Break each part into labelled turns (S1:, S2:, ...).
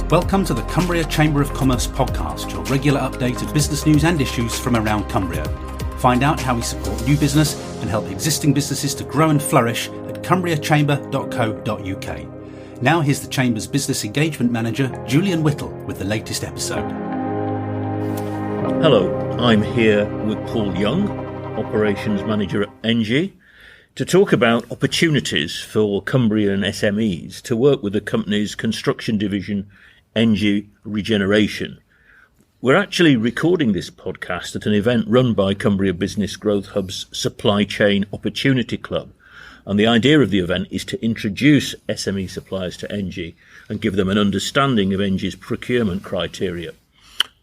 S1: Welcome to the Cumbria Chamber of Commerce podcast, your regular update of business news and issues from around Cumbria. Find out how we support new business and help existing businesses to grow and flourish at cumbriachamber.co.uk. Now here's the Chamber's Business Engagement Manager, Julian Whittle, with the latest episode.
S2: Hello, I'm here with Paul Young, Operations Manager at ENGIE, to talk about opportunities for Cumbrian SMEs to work with the company's construction division, ENGIE Regeneration. We're actually recording this podcast at an event run by Cumbria Business Growth Hub's Supply Chain Opportunity Club. And the idea of the event is to introduce SME suppliers to ENGIE and give them an understanding of ENGIE's procurement criteria.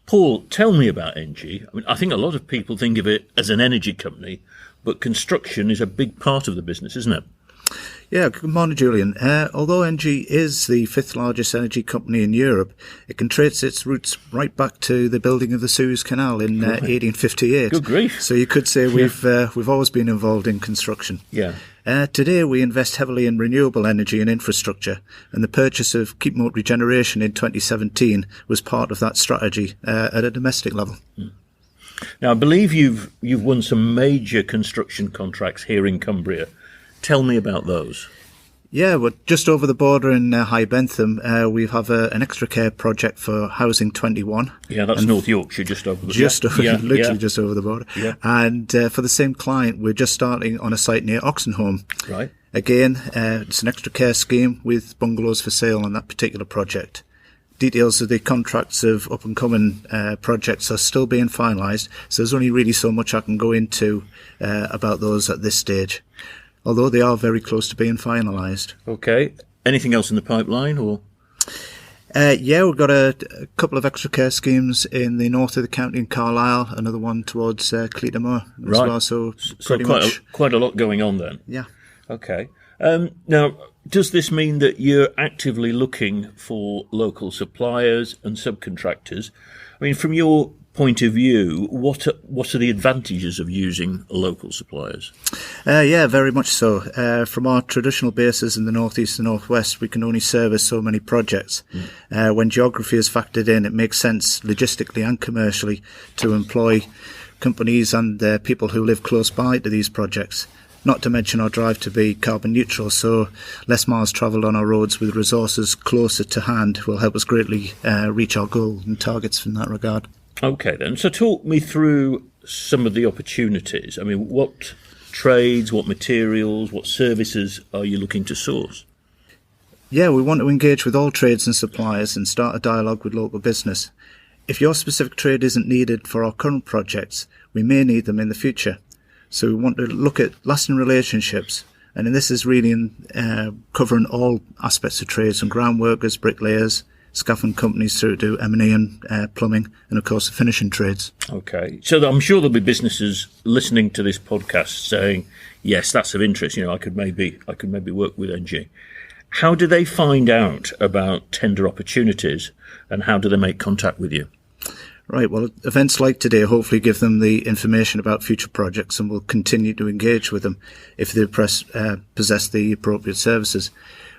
S2: Paul, tell me about ENGIE. I think a lot of people think of it as an energy company, but construction is a big part of the business, isn't it?
S3: Yeah, good morning, Julian. Although ENGIE is the fifth largest energy company in Europe, it can trace its roots right back to the building of the Suez Canal in 1858.
S2: Good grief.
S3: So you could say we've always been involved in construction.
S2: Yeah.
S3: Today we invest heavily in renewable energy and infrastructure, and the purchase of Cumbria Regeneration in 2017 was part of that strategy at a domestic level.
S2: Now, I believe you've won some major construction contracts here in Cumbria. Tell me about those.
S3: Yeah, we're just over the border in High Bentham. We have an extra care project for Housing 21.
S2: Yeah, that's North Yorkshire, just over the
S3: border. Just over the border.
S2: Yeah.
S3: And for the same client, we're just starting on a site near Oxenholme.
S2: Right.
S3: Again, it's an extra care scheme with bungalows for sale on that particular project. Details of the contracts of up-and-coming projects are still being finalised, so there's only really so much I can go into about those at this stage, although they are very close to being finalised.
S2: Okay. Anything else in the pipeline? Or?
S3: Yeah, we've got a couple of extra care schemes in the north of the county in Carlisle, another one towards Cleatamore as well. So
S2: quite a lot going on then.
S3: Yeah.
S2: Okay. Now, does this mean that you're actively looking for local suppliers and subcontractors? I mean, from your point of view, what are the advantages of using local suppliers?
S3: Yeah, very much so. From our traditional bases in the northeast and northwest, we can only service so many projects. When geography is factored in, it makes sense logistically and commercially to employ companies and people who live close by to these projects. Not to mention our drive to be carbon neutral, so less miles travelled on our roads with resources closer to hand will help us greatly reach our goal and targets in that regard.
S2: Okay then, so talk me through some of the opportunities. I mean, what trades, what materials, what services are you looking to source?
S3: Yeah, we want to engage with all trades and suppliers and start a dialogue with local business. If your specific trade isn't needed for our current projects, we may need them in the future. So we want to look at lasting relationships, and this is really covering all aspects of trades, from ground workers, bricklayers, scaffolding companies through to M&E and plumbing, and of course the finishing trades. Okay,
S2: so I'm sure there'll be businesses listening to this podcast saying, "Yes, that's of interest. I could maybe work with ENGIE." How do they find out about tender opportunities, and how do they make contact with you?
S3: Right, well, events like today hopefully give them the information about future projects, and we'll continue to engage with them if they possess the appropriate services.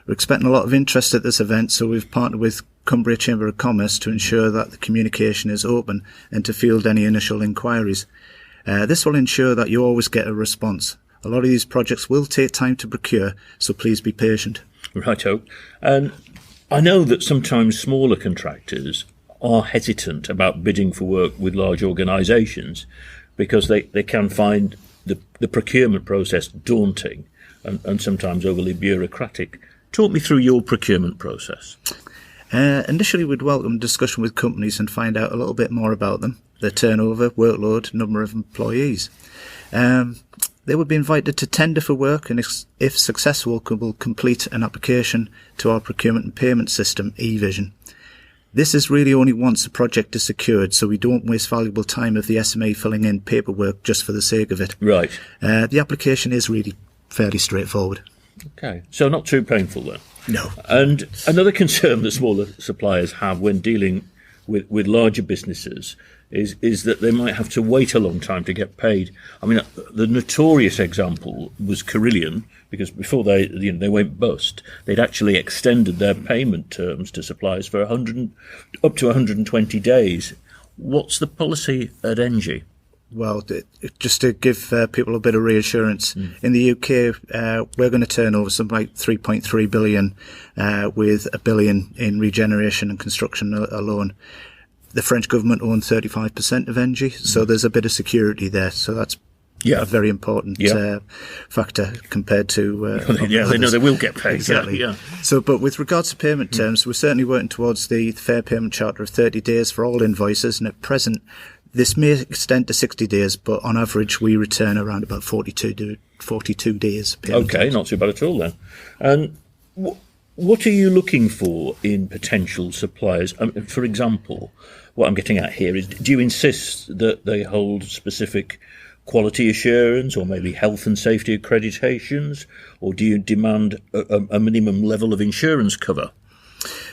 S3: We're expecting a lot of interest at this event, so we've partnered with Cumbria Chamber of Commerce to ensure that the communication is open and to field any initial inquiries. This will ensure that you always get a response. A lot of these projects will take time to procure, so please be patient.
S2: Righto. And I know that sometimes smaller contractors are hesitant about bidding for work with large organisations because they can find the procurement process daunting and sometimes overly bureaucratic. Talk me through your procurement process.
S3: Initially, we'd welcome discussion with companies and find out a little bit more about them, their turnover, workload, number of employees. They would be invited to tender for work, and if successful, will complete an application to our procurement and payment system, eVision. This is really only once the project is secured, so we don't waste valuable time of the SME filling in paperwork just for the sake of it.
S2: Right.
S3: The application is really fairly straightforward.
S2: Okay, so not too painful then?
S3: No.
S2: And another concern that smaller suppliers have when dealing with larger businesses is that they might have to wait a long time to get paid. I mean, the notorious example was Carillion, because before they went bust, they'd actually extended their payment terms to suppliers for up to 120 days. What's the policy at ENGIE?
S3: Well, just to give people a bit of reassurance, in the UK, we're going to turn over something like 3.3 billion, with $1 billion in regeneration and construction alone. The French government own 35% of ENGIE, so there's a bit of security there. So that's a very important factor compared to
S2: they know they will get paid.
S3: Exactly. So, but with regards to payment terms, we're certainly working towards the Fair Payment Charter of 30 days for all invoices, and at present, this may extend to 60 days, but on average, we return around about 42 days.
S2: Okay, not too bad at all then. And what are you looking for in potential suppliers? For example, what I'm getting at here is, do you insist that they hold specific quality assurance or maybe health and safety accreditations, or do you demand a minimum level of insurance cover?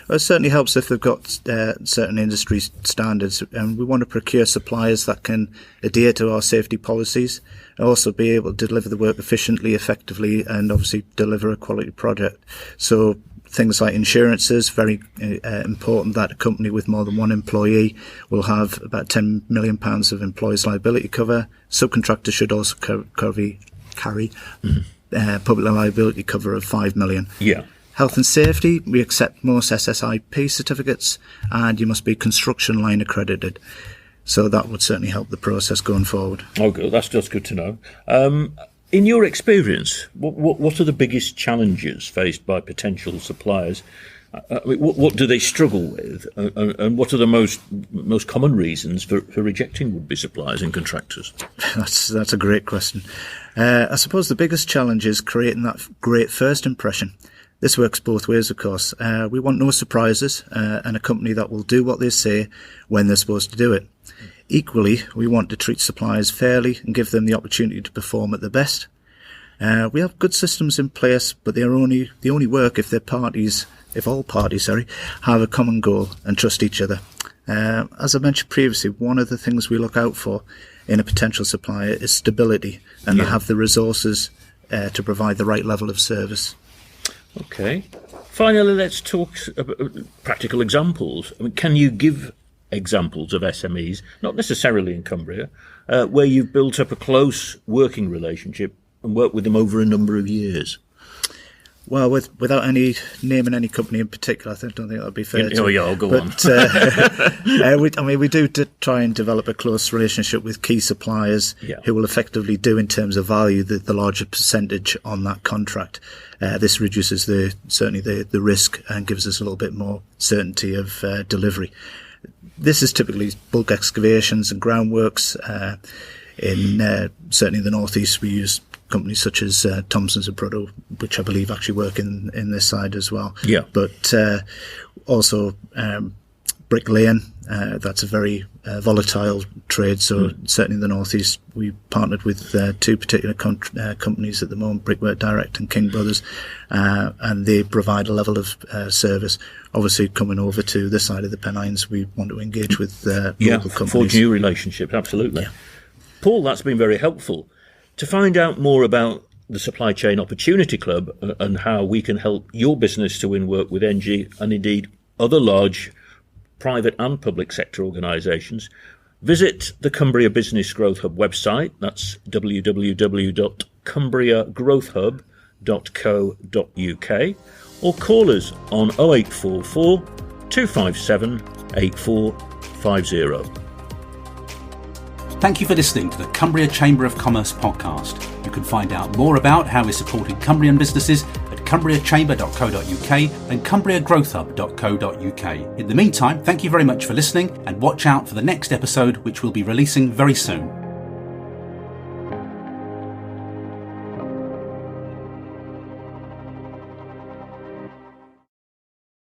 S3: Well, it certainly helps if they've got certain industry standards, and we want to procure suppliers that can adhere to our safety policies and also be able to deliver the work efficiently, effectively, and obviously deliver a quality project. So things like insurances, very important that a company with more than one employee will have about £10 million of employees' liability cover. Subcontractors should also carry public liability cover of £5 million.
S2: Yeah.
S3: Health and safety, we accept most SSIP certificates, and you must be construction line accredited. So that would certainly help the process going forward.
S2: Oh, good. That's just good to know. In your experience, what are the biggest challenges faced by potential suppliers? What do they struggle with, and what are the most common reasons for rejecting would-be suppliers and contractors?
S3: That's a great question. I suppose the biggest challenge is creating that great first impression. This works both ways, of course. We want no surprises and a company that will do what they say when they're supposed to do it. Equally, we want to treat suppliers fairly and give them the opportunity to perform at their best. We have good systems in place, but they only work if all parties have a common goal and trust each other. As I mentioned previously, one of the things we look out for in a potential supplier is stability, and to have the resources to provide the right level of service.
S2: Okay. Finally, let's talk about practical examples. I mean, can you give examples of SMEs, not necessarily in Cumbria, where you've built up a close working relationship and worked with them over a number of years?
S3: Well, without naming any company in particular, I don't think that would be fair.
S2: I'll go on.
S3: We do try and develop a close relationship with key suppliers who will effectively do, in terms of value, the larger percentage on that contract. This reduces certainly the risk and gives us a little bit more certainty of delivery. This is typically bulk excavations and groundworks. Certainly in the northeast, we use companies such as Thompson's and Bruddo, which I believe actually work in this side as well. Yeah. But also bricklaying, that's a very volatile trade. So certainly in the northeast, we partnered with two particular companies at the moment, Brickwork Direct and King Brothers, and they provide a level of service. Obviously, coming over to this side of the Pennines, we want to engage with local companies.
S2: Forge new relationships, absolutely. Yeah. Paul, that's been very helpful. To find out more about the Supply Chain Opportunity Club and how we can help your business to win work with ENGIE and indeed other large private and public sector organisations, visit the Cumbria Business Growth Hub website. That's www.cumbriagrowthhub.co.uk, or call us on 0844 257 8450.
S1: Thank you for listening to the Cumbria Chamber of Commerce podcast. You can find out more about how we're supporting Cumbrian businesses at cumbriachamber.co.uk and cumbriagrowthhub.co.uk. In the meantime, thank you very much for listening, and watch out for the next episode, which we'll be releasing very soon.